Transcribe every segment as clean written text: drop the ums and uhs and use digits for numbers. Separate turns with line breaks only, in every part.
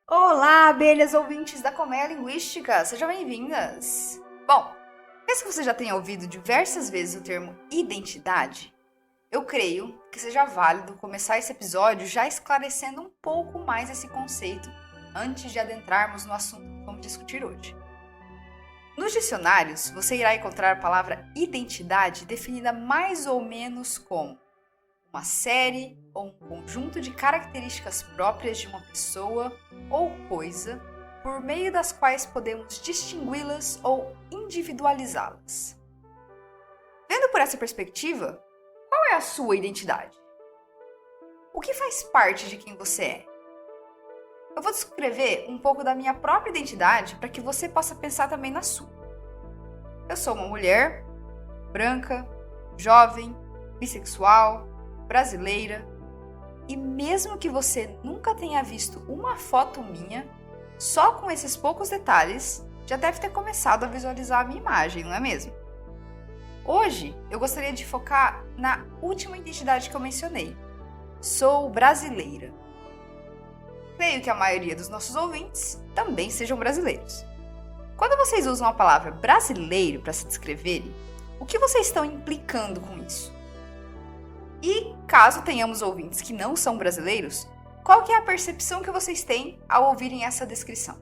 Olá, abelhas ouvintes da Colmeia Linguística, sejam bem-vindas! Bom, mesmo que você já tenha ouvido diversas vezes o termo identidade, eu creio que seja válido começar esse episódio já esclarecendo um pouco mais esse conceito antes de adentrarmos no assunto que vamos discutir hoje. Nos dicionários, você irá encontrar a palavra identidade definida mais ou menos como uma série ou um conjunto de características próprias de uma pessoa ou coisa, por meio das quais podemos distingui-las ou individualizá-las. Vendo por essa perspectiva, qual é a sua identidade? O que faz parte de quem você é? Eu vou descrever um pouco da minha própria identidade para que você possa pensar também na sua. Eu sou uma mulher branca, jovem, bissexual, brasileira, e mesmo que você nunca tenha visto uma foto minha, só com esses poucos detalhes já deve ter começado a visualizar a minha imagem, não é mesmo? Hoje eu gostaria de focar na última identidade que eu mencionei. Sou brasileira. Creio que a maioria dos nossos ouvintes também sejam brasileiros. Quando vocês usam a palavra brasileiro para se descreverem, o que vocês estão implicando com isso? E, caso tenhamos ouvintes que não são brasileiros, qual que é a percepção que vocês têm ao ouvirem essa descrição?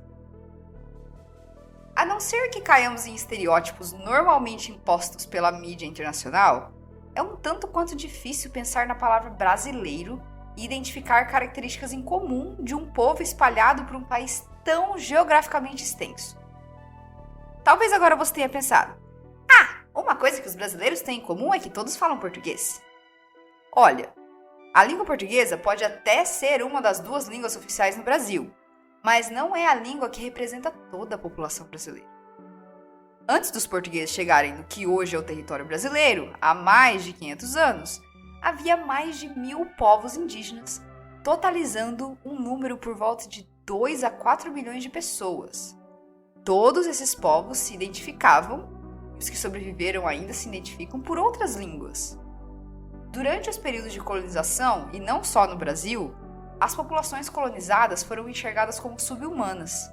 A não ser que caiamos em estereótipos normalmente impostos pela mídia internacional, é um tanto quanto difícil pensar na palavra brasileiro e identificar características em comum de um povo espalhado por um país tão geograficamente extenso. Talvez agora você tenha pensado, uma coisa que os brasileiros têm em comum é que todos falam português. Olha, a língua portuguesa pode até ser uma das duas línguas oficiais no Brasil, mas não é a língua que representa toda a população brasileira. Antes dos portugueses chegarem no que hoje é o território brasileiro, há mais de 500 anos, havia mais de 1.000 povos indígenas, totalizando um número por volta de 2 a 4 milhões de pessoas. Todos esses povos se identificavam, e os que sobreviveram ainda se identificam por outras línguas. Durante os períodos de colonização, e não só no Brasil, as populações colonizadas foram enxergadas como sub-humanas.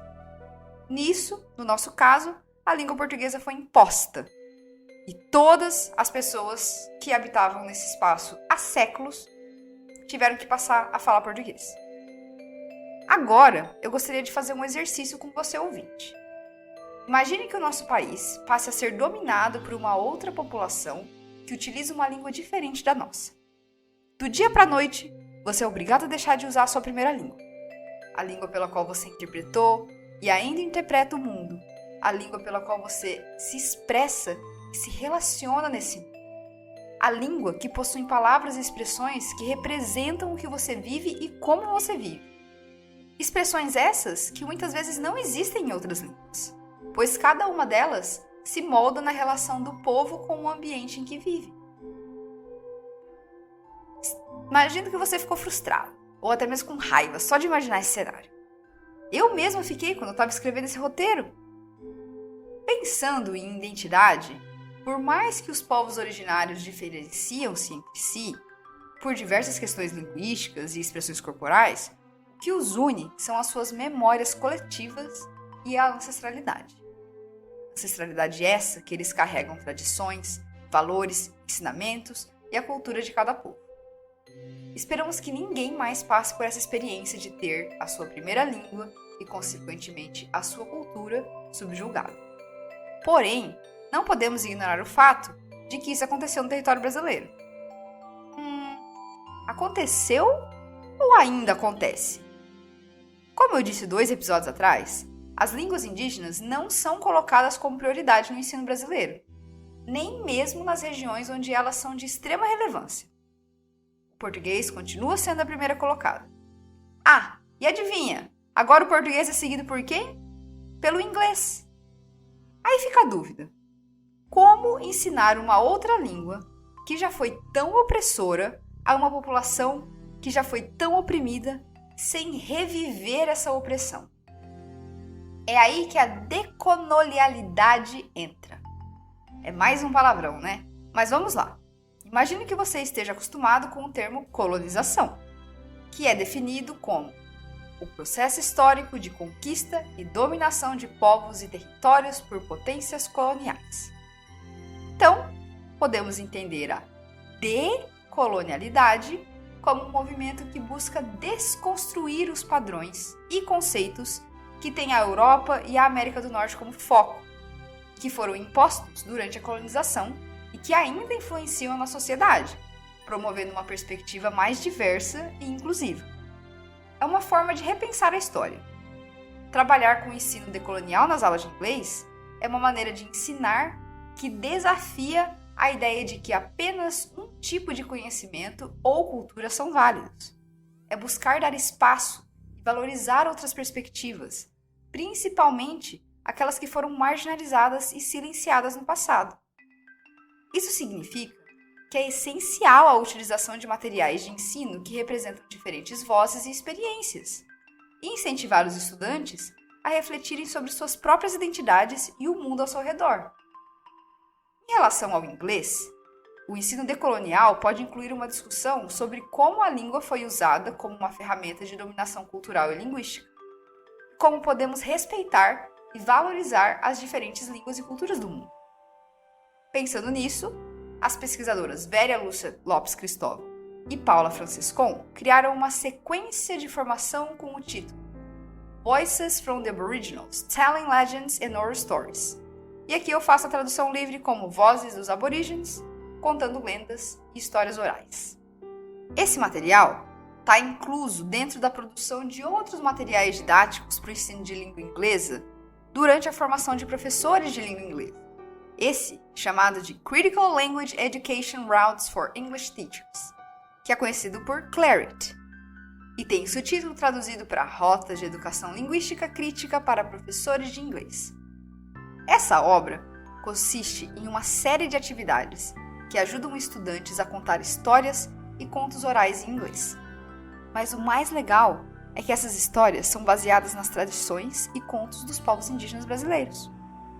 Nisso, no nosso caso, a língua portuguesa foi imposta. E todas as pessoas que habitavam nesse espaço há séculos tiveram que passar a falar português. Agora, eu gostaria de fazer um exercício com você, ouvinte. Imagine que o nosso país passe a ser dominado por uma outra população que utiliza uma língua diferente da nossa. Do dia para a noite, você é obrigado a deixar de usar a sua primeira língua. A língua pela qual você interpretou e ainda interpreta o mundo. A língua pela qual você se expressa e se relaciona nesse mundo. A língua que possui palavras e expressões que representam o que você vive e como você vive. Expressões essas que muitas vezes não existem em outras línguas, pois cada uma delas se molda na relação do povo com o ambiente em que vive. Imagino que você ficou frustrado, ou até mesmo com raiva, só de imaginar esse cenário. Eu mesma fiquei quando eu estava escrevendo esse roteiro. Pensando em identidade, por mais que os povos originários diferenciam-se entre si, por diversas questões linguísticas e expressões corporais, o que os une são as suas memórias coletivas e a ancestralidade. Ancestralidade essa que eles carregam tradições, valores, ensinamentos e a cultura de cada povo. Esperamos que ninguém mais passe por essa experiência de ter a sua primeira língua e, consequentemente, a sua cultura subjugada. Porém, não podemos ignorar o fato de que isso aconteceu no território brasileiro. Aconteceu ou ainda acontece? Como eu disse 2 episódios atrás, as línguas indígenas não são colocadas como prioridade no ensino brasileiro, nem mesmo nas regiões onde elas são de extrema relevância. O português continua sendo a primeira colocada. E adivinha? Agora o português é seguido por quem? Pelo inglês. Aí fica a dúvida. Como ensinar uma outra língua que já foi tão opressora a uma população que já foi tão oprimida sem reviver essa opressão? É aí que a decolonialidade entra. é mais um palavrão, né? Mas vamos lá. Imagine que você esteja acostumado com o termo colonização, que é definido como o processo histórico de conquista e dominação de povos e territórios por potências coloniais. Então, podemos entender a decolonialidade como um movimento que busca desconstruir os padrões e conceitos que têm a Europa e a América do Norte como foco, que foram impostos durante a colonização e que ainda influenciam na sociedade, promovendo uma perspectiva mais diversa e inclusiva. É uma forma de repensar a história. Trabalhar com o ensino decolonial nas aulas de inglês é uma maneira de ensinar que desafia a ideia de que apenas um tipo de conhecimento ou cultura são válidos. É buscar dar espaço e valorizar outras perspectivas, principalmente aquelas que foram marginalizadas e silenciadas no passado. Isso significa que é essencial a utilização de materiais de ensino que representam diferentes vozes e experiências, e incentivar os estudantes a refletirem sobre suas próprias identidades e o mundo ao seu redor. Em relação ao inglês, o ensino decolonial pode incluir uma discussão sobre como a língua foi usada como uma ferramenta de dominação cultural e linguística, como podemos respeitar e valorizar as diferentes línguas e culturas do mundo. Pensando nisso, as pesquisadoras Véria Lúcia Lopes Cristóvão e Paula Franciscon criaram uma sequência de formação com o título Voices from the Aboriginals, Telling Legends and Oral Stories. E aqui eu faço a tradução livre como Vozes dos Aborígenes, contando lendas e histórias orais. Esse material está incluso dentro da produção de outros materiais didáticos para o ensino de língua inglesa durante a formação de professores de língua inglesa. Esse chamado de Critical Language Education Routes for English Teachers, que é conhecido por CLARIT, e tem seu título traduzido para Rotas de Educação Linguística Crítica para Professores de Inglês. Essa obra consiste em uma série de atividades que ajudam estudantes a contar histórias e contos orais em inglês. Mas o mais legal é que essas histórias são baseadas nas tradições e contos dos povos indígenas brasileiros.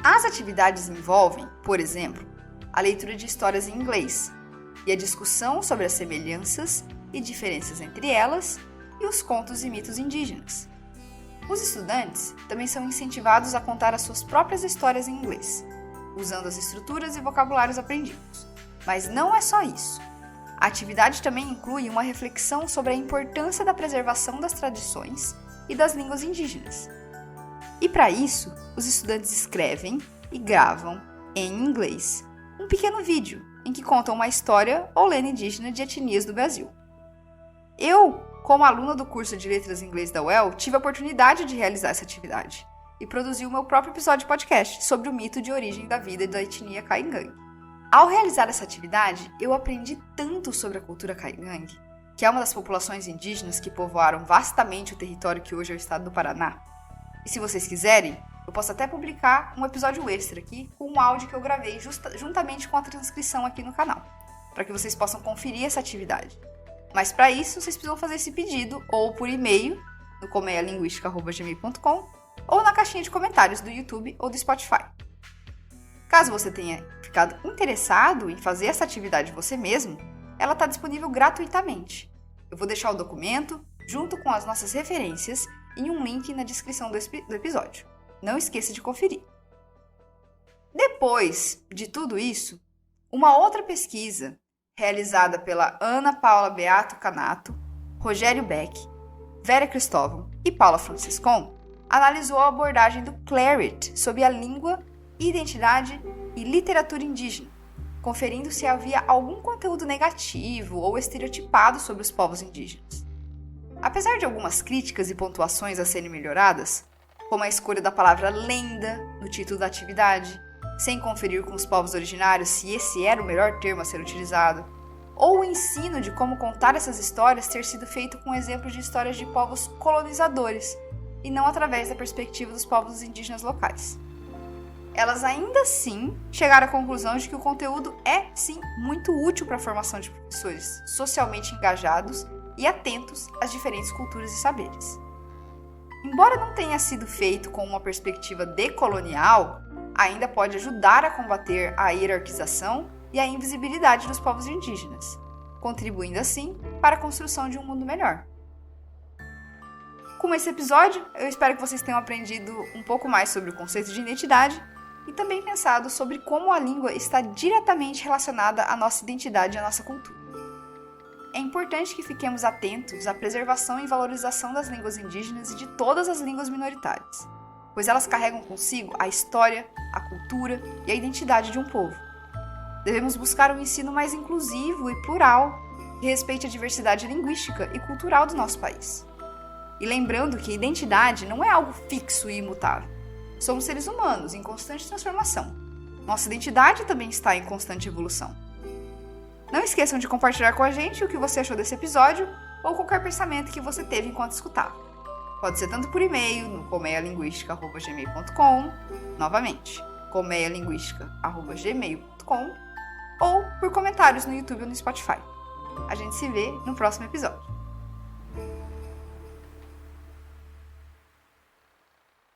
As atividades envolvem, por exemplo, a leitura de histórias em inglês e a discussão sobre as semelhanças e diferenças entre elas e os contos e mitos indígenas. Os estudantes também são incentivados a contar as suas próprias histórias em inglês, usando as estruturas e vocabulários aprendidos. Mas não é só isso. A atividade também inclui uma reflexão sobre a importância da preservação das tradições e das línguas indígenas. E para isso, os estudantes escrevem e gravam, em inglês, um pequeno vídeo em que contam uma história ou lenda indígena de etnias do Brasil. Eu, como aluna do curso de Letras em Inglês da UEL, tive a oportunidade de realizar essa atividade e produzi o meu próprio episódio de podcast sobre o mito de origem da vida da etnia Caingangue. Ao realizar essa atividade, eu aprendi tanto sobre a cultura Caingangue, que é uma das populações indígenas que povoaram vastamente o território que hoje é o estado do Paraná. E se vocês quiserem, eu posso até publicar um episódio extra aqui com um áudio que eu gravei juntamente com a transcrição aqui no canal, para que vocês possam conferir essa atividade. Mas para isso, vocês precisam fazer esse pedido ou por e-mail no colmeialinguistica@gmail.com ou na caixinha de comentários do YouTube ou do Spotify. Caso você tenha ficado interessado em fazer essa atividade você mesmo, ela está disponível gratuitamente. Eu vou deixar o documento, junto com as nossas referências, em um link na descrição do episódio. Não esqueça de conferir. Depois de tudo isso, uma outra pesquisa, realizada pela Ana Paula Beato Canato, Rogério Beck, Véria Cristóvão e Paula Franciscon, analisou a abordagem do CLARIT sobre a língua, identidade e literatura indígena, conferindo se havia algum conteúdo negativo ou estereotipado sobre os povos indígenas. Apesar de algumas críticas e pontuações a serem melhoradas, como a escolha da palavra lenda no título da atividade, sem conferir com os povos originários se esse era o melhor termo a ser utilizado, ou o ensino de como contar essas histórias ter sido feito com exemplos de histórias de povos colonizadores, e não através da perspectiva dos povos indígenas locais. Elas ainda assim chegaram à conclusão de que o conteúdo é, sim, muito útil para a formação de professores socialmente engajados e atentos às diferentes culturas e saberes. Embora não tenha sido feito com uma perspectiva decolonial, ainda pode ajudar a combater a hierarquização e a invisibilidade dos povos indígenas, contribuindo assim para a construção de um mundo melhor. Com esse episódio, eu espero que vocês tenham aprendido um pouco mais sobre o conceito de identidade e também pensado sobre como a língua está diretamente relacionada à nossa identidade e à nossa cultura. É importante que fiquemos atentos à preservação e valorização das línguas indígenas e de todas as línguas minoritárias, pois elas carregam consigo a história, a cultura e a identidade de um povo. Devemos buscar um ensino mais inclusivo e plural, que respeite a diversidade linguística e cultural do nosso país. E lembrando que a identidade não é algo fixo e imutável. Somos seres humanos em constante transformação. Nossa identidade também está em constante evolução. Não esqueçam de compartilhar com a gente o que você achou desse episódio ou qualquer pensamento que você teve enquanto escutava. Pode ser tanto por e-mail no colmeialinguistica@gmail.com, novamente, colmeialinguistica@gmail.com, ou por comentários no YouTube ou no Spotify. A gente se vê no próximo episódio.